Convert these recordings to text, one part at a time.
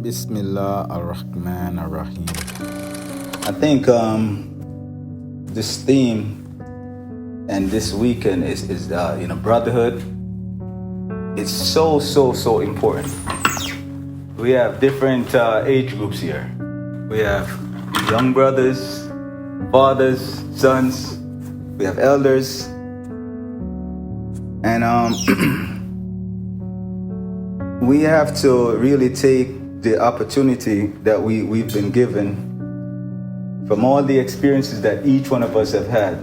Bismillah ar-Rahman ar-Rahim. I think this theme and this weekend is brotherhood. It's so important. We have different age groups here. We have young brothers, fathers, sons. We have elders, and we have to really take the opportunity that we've been given from all the experiences that each one of us have had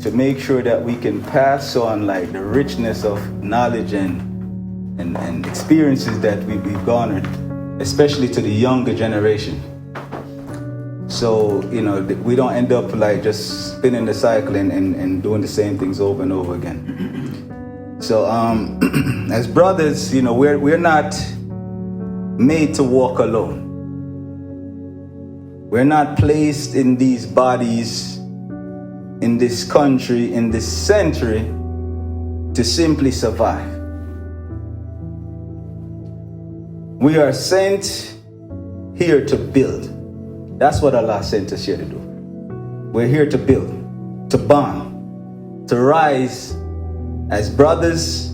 to make sure that we can pass on like the richness of knowledge and experiences that we've garnered, especially to the younger generation. So, we don't end up like just spinning the cycle and doing the same things over and over again. So, as brothers, we're not made to walk alone. We're not placed in these bodies, in this country, in this century, to simply survive. We are sent here to build. That's what Allah sent us here to do. We're here to build, to bond, to rise as brothers,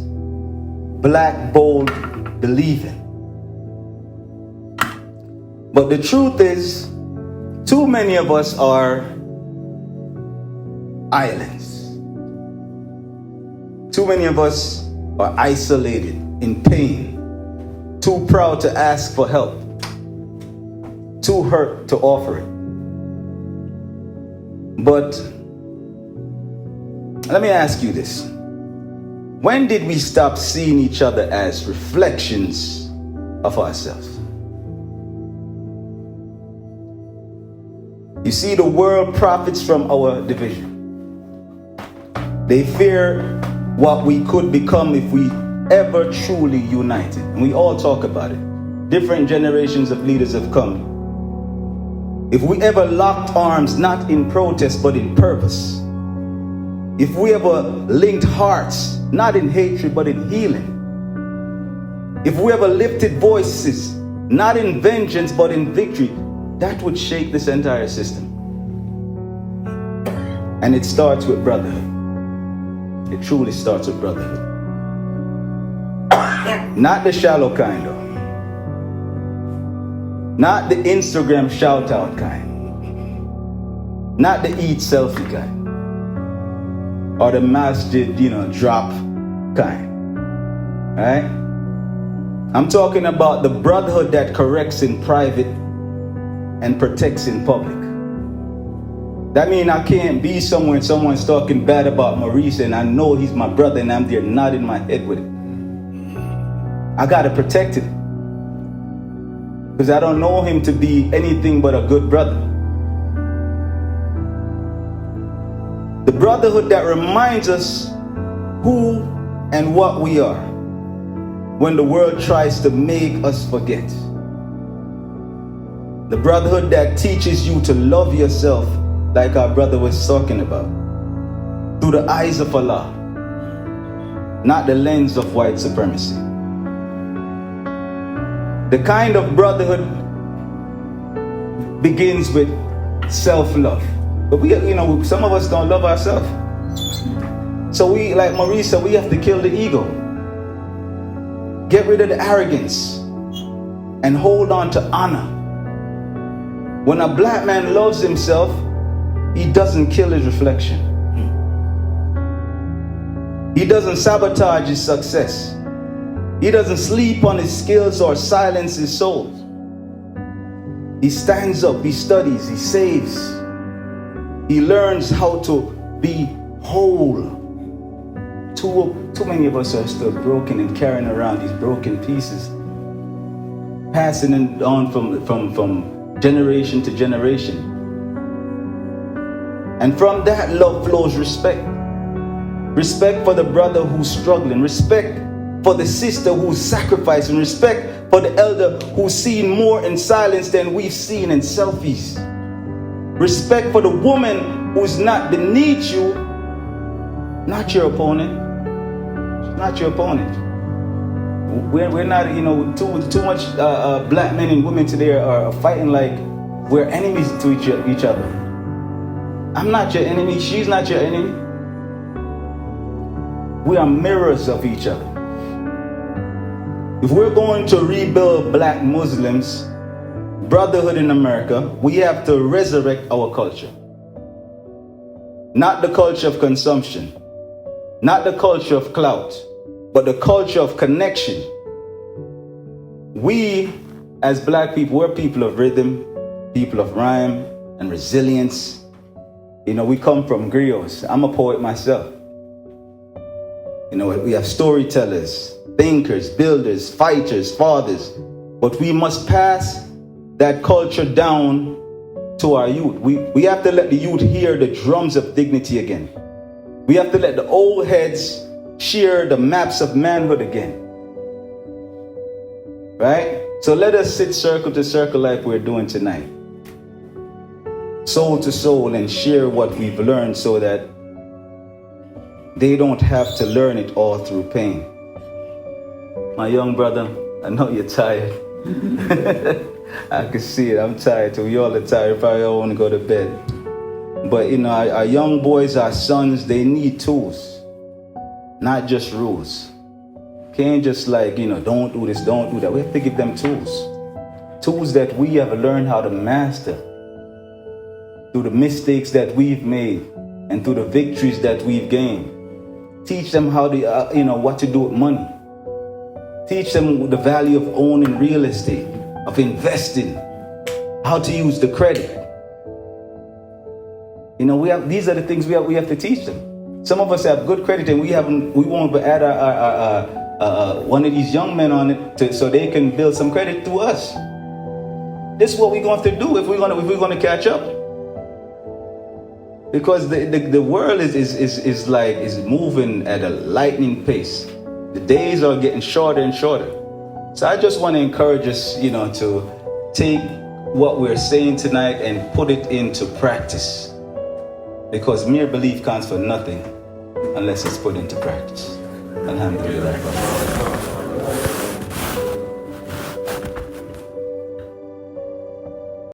black, bold, believing. But the truth is, too many of us are islands. Too many of us are isolated, in pain, too proud to ask for help, too hurt to offer it. But let me ask you this. When did we stop seeing each other as reflections of ourselves? You see, the world profits from our division. They fear what we could become if we ever truly united. And we all talk about it. Different generations of leaders have come. If we ever locked arms, not in protest, but in purpose. If we ever linked hearts, not in hatred, but in healing. If we ever lifted voices, not in vengeance, but in victory, that would shake this entire system. And it starts with brotherhood. It truly starts with brotherhood. Not the shallow kind though. Not the Instagram shout out kind. Not the eat selfie kind. Or the Masjid, drop kind. Right? I'm talking about the brotherhood that corrects in private and protects in public. That means I can't be somewhere and someone's talking bad about Maurice and I know he's my brother and I'm there nodding my head with it. I gotta protect it. Because I don't know him to be anything but a good brother. The brotherhood that reminds us who and what we are when the world tries to make us forget. The brotherhood that teaches you to love yourself like our brother was talking about, through the eyes of Allah, not the lens of white supremacy. The kind of brotherhood begins with self-love. But some of us don't love ourselves. So we, like Maurice said, we have to kill the ego. Get rid of the arrogance and hold on to honor. When a black man loves himself, he doesn't kill his reflection. He doesn't sabotage his success. He doesn't sleep on his skills or silence his soul. He stands up, he studies, he saves. He learns how to be whole. Too many of us are still broken and carrying around these broken pieces, passing it on from generation to generation. And from that love flows respect. Respect for the brother who's struggling. Respect for the sister who's sacrificing. Respect for the elder who's seen more in silence than we've seen in selfies. Respect for the woman who's not beneath you, not your opponent. She's not your opponent. We're not, you know, too much black men and women today are fighting like we're enemies to each other. I'm not your enemy. She's not your enemy. We are mirrors of each other. If we're going to rebuild black Muslims, brotherhood in America, we have to resurrect our culture. Not the culture of consumption, not the culture of clout, but the culture of connection. We, as black people, we're people of rhythm, people of rhyme and resilience. You know, we come from griots. I'm a poet myself. You know, we have storytellers, thinkers, builders, fighters, fathers. But we must pass that culture down to our youth. We have to let the youth hear the drums of dignity again. We have to let the old heads share the maps of manhood again. Right? So let us sit circle to circle like we're doing tonight. Soul to soul, and share what we've learned so that they don't have to learn it all through pain. My young brother, I know you're tired. I can see it. I'm tired too. We all are tired. Probably all want to go to bed. But you know, our young boys, our sons, they need tools, not just rules. Can't just like, you know, don't do this, don't do that. We have to give them tools. Tools that we have learned how to master through the mistakes that we've made and through the victories that we've gained. Teach them how to, you know, what to do with money. Teach them the value of owning real estate, of investing, how to use the credit. You know, these are the things we have to teach them. Some of us have good credit and we won't add one of these young men on it so they can build some credit through us. This is what we're going to have to do if we're going to catch up. Because the world is moving at a lightning pace. The days are getting shorter and shorter. So I just want to encourage us, you know, to take what we're saying tonight and put it into practice. Because mere belief counts for nothing unless it's put into practice. Alhamdulillah.